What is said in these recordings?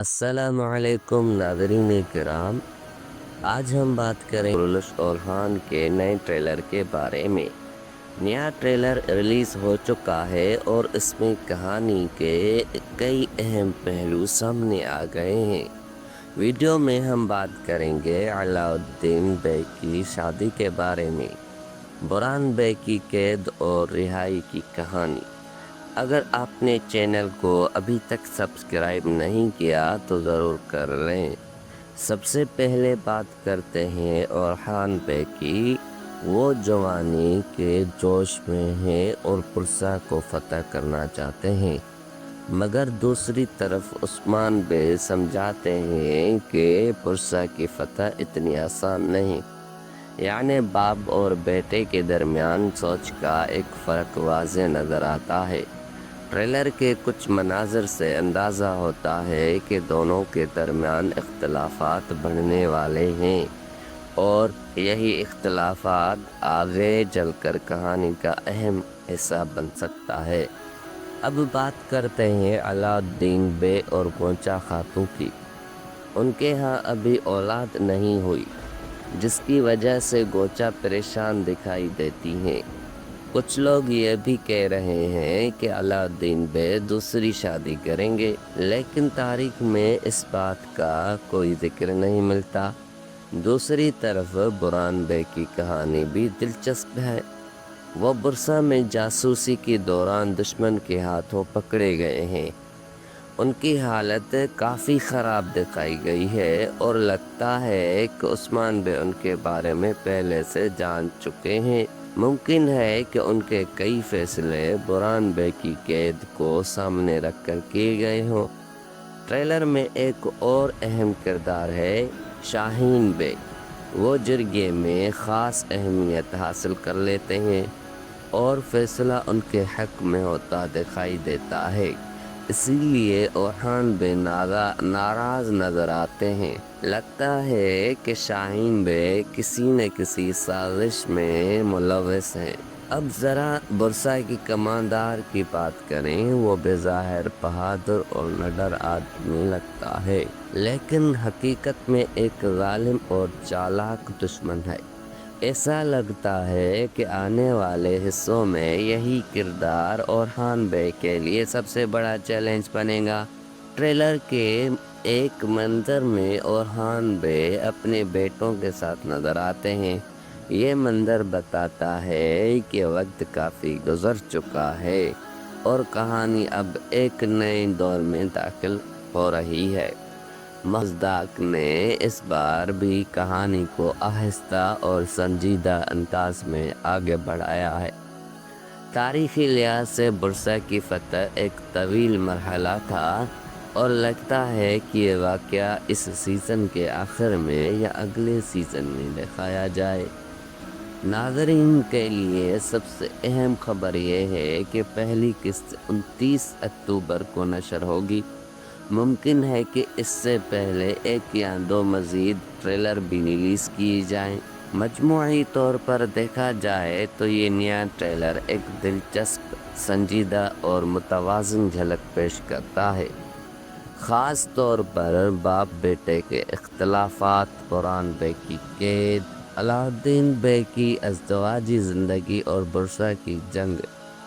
السلام علیکم ناظرین کرام، آج ہم بات کریں پرلش اورحان کے نئے ٹریلر کے بارے میں۔ نیا ٹریلر ریلیز ہو چکا ہے اور اس میں کہانی کے کئی اہم پہلو سامنے آ گئے ہیں۔ ویڈیو میں ہم بات کریں گے علاؤالدین بے کی شادی کے بارے میں، برہان بے کی قید اور رہائی کی کہانی۔ اگر آپ نے چینل کو ابھی تک سبسکرائب نہیں کیا تو ضرور کر لیں۔ سب سے پہلے بات کرتے ہیں اورحان بے کی۔ وہ جوانی کے جوش میں ہیں اور پرسا کو فتح کرنا چاہتے ہیں، مگر دوسری طرف عثمان بے سمجھاتے ہیں کہ پرسا کی فتح اتنی آسان نہیں۔ یعنی باپ اور بیٹے کے درمیان سوچ کا ایک فرق واضح نظر آتا ہے۔ ٹریلر کے کچھ مناظر سے اندازہ ہوتا ہے کہ دونوں کے درمیان اختلافات بڑھنے والے ہیں اور یہی اختلافات آگے چل کر کہانی کا اہم حصہ بن سکتا ہے۔ اب بات کرتے ہیں علاؤالدین بے اور گونچا خاتون کی۔ ان کے ہاں ابھی اولاد نہیں ہوئی، جس کی وجہ سے گونچا پریشان دکھائی دیتی ہیں۔ کچھ لوگ یہ بھی کہہ رہے ہیں کہ علاؤالدین بے دوسری شادی کریں گے، لیکن تاریخ میں اس بات کا کوئی ذکر نہیں ملتا۔ دوسری طرف برہان بے کی کہانی بھی دلچسپ ہے۔ وہ برسا میں جاسوسی کے دوران دشمن کے ہاتھوں پکڑے گئے ہیں۔ ان کی حالت کافی خراب دکھائی گئی ہے اور لگتا ہے کہ عثمان بے ان کے بارے میں پہلے سے جان چکے ہیں۔ ممکن ہے کہ ان کے کئی فیصلے برہان بے کی قید کو سامنے رکھ کر کیے گئے ہوں۔ ٹریلر میں ایک اور اہم کردار ہے شاہین بے۔ وہ جرگے میں خاص اہمیت حاصل کر لیتے ہیں اور فیصلہ ان کے حق میں ہوتا دکھائی دیتا ہے، اسی لیے اورحان بے ناراض نظر آتے ہیں۔ لگتا ہے کہ شاہین بے کسی نہ کسی سازش میں ملوث ہیں۔ اب ذرا برسا کی کماندار کی بات کریں۔ وہ بظاہر بہادر اور نڈر آدمی لگتا ہے، لیکن حقیقت میں ایک ظالم اور چالاک دشمن ہے۔ ایسا لگتا ہے کہ آنے والے حصوں میں یہی کردار اورحان بے کے لیے سب سے بڑا چیلنج بنے گا۔ ٹریلر کے ایک منظر میں اورحان بے اپنے بیٹوں کے ساتھ نظر آتے ہیں۔ یہ منظر بتاتا ہے کہ وقت کافی گزر چکا ہے اور کہانی اب ایک نئے دور میں داخل ہو رہی ہے۔ مصداق نے اس بار بھی کہانی کو آہستہ اور سنجیدہ انداز میں آگے بڑھایا ہے۔ تاریخی لحاظ سے برسا کی فتح ایک طویل مرحلہ تھا اور لگتا ہے کہ یہ واقعہ اس سیزن کے آخر میں یا اگلے سیزن میں دکھایا جائے۔ ناظرین کے لیے سب سے اہم خبر یہ ہے کہ پہلی قسط 29 اکتوبر کو نشر ہوگی۔ ممکن ہے کہ اس سے پہلے ایک یا دو مزید ٹریلر بھی ریلیز کیے جائیں۔ مجموعی طور پر دیکھا جائے تو یہ نیا ٹریلر ایک دلچسپ، سنجیدہ اور متوازن جھلک پیش کرتا ہے، خاص طور پر باپ بیٹے کے اختلافات، برہان بے کی قید، علاؤالدین بے کی ازدواجی زندگی اور برسا کی جنگ۔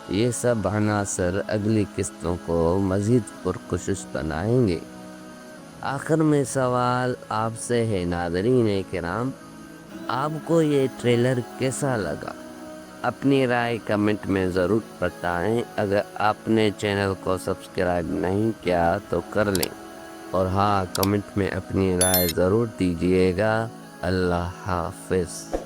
یہ سب عناصر اگلی قسطوں کو مزید پرکشش بنائیں گے۔ آخر میں سوال آپ سے ہے ناظرین کرام، آپ کو یہ ٹریلر کیسا لگا؟ اپنی رائے کمنٹ میں ضرور بتائیں۔ اگر آپ نے چینل کو سبسکرائب نہیں کیا تو کر لیں، اور ہاں، کمنٹ میں اپنی رائے ضرور دیجیے گا۔ اللہ حافظ۔